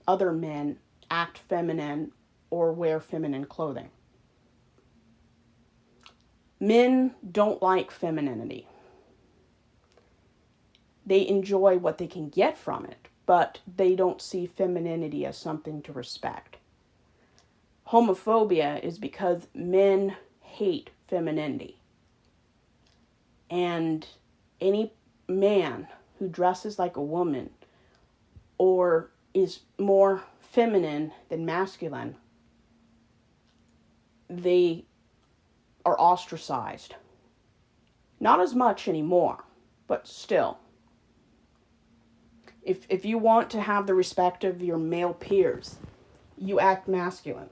other men act feminine or wear feminine clothing. Men don't like femininity. They enjoy what they can get from it, but they don't see femininity as something to respect. Homophobia is because men hate femininity. And any man who dresses like a woman or is more feminine than masculine, they are ostracized. Not as much anymore, but still. If you want to have the respect of your male peers, you act masculine.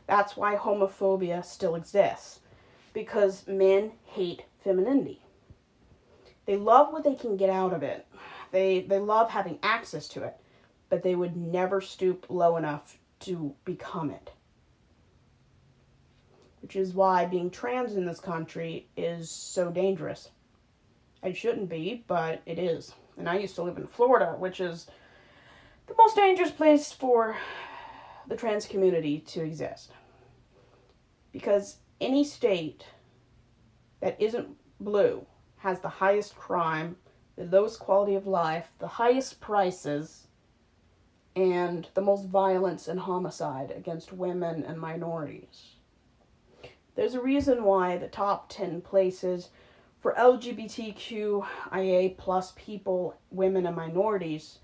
That's why homophobia still exists, because men hate femininity. They love what they can get out of it. They love having access to it, but they would never stoop low enough to become it. Which is why being trans in this country is so dangerous. It shouldn't be, but it is. And I used to live in Florida, which is the most dangerous place for the trans community to exist. Because any state that isn't blue has the highest crime, the lowest quality of life, the highest prices, and the most violence and homicide against women and minorities. There's a reason why the top 10 places for LGBTQIA plus people, women, and minorities,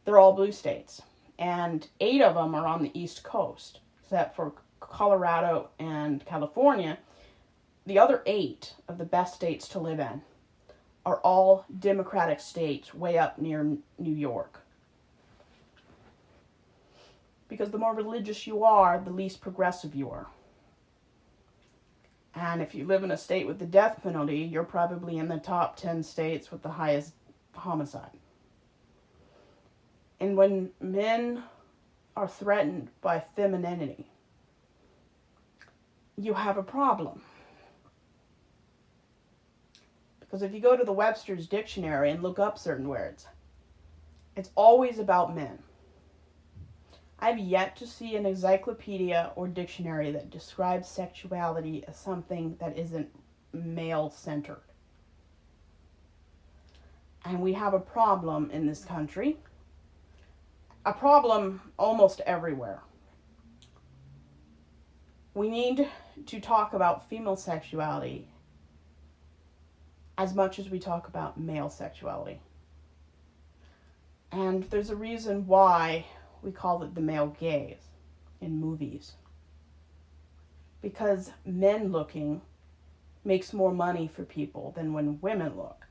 they're all blue states. And 8 of them are on the East Coast, except for Colorado and California. The other 8 of the best states to live in are all Democratic states way up near New York. Because the more religious you are, the least progressive you are. And if you live in a state with the death penalty, you're probably in the top 10 states with the highest homicide. And when men are threatened by femininity, you have a problem. Because if you go to the Webster's Dictionary and look up certain words, it's always about men. I've yet to see an encyclopedia or dictionary that describes sexuality as something that isn't male-centered. And we have a problem in this country. A problem almost everywhere. We need to talk about female sexuality as much as we talk about male sexuality. And there's a reason why we call it the male gaze in movies. Because men looking makes more money for people than when women look.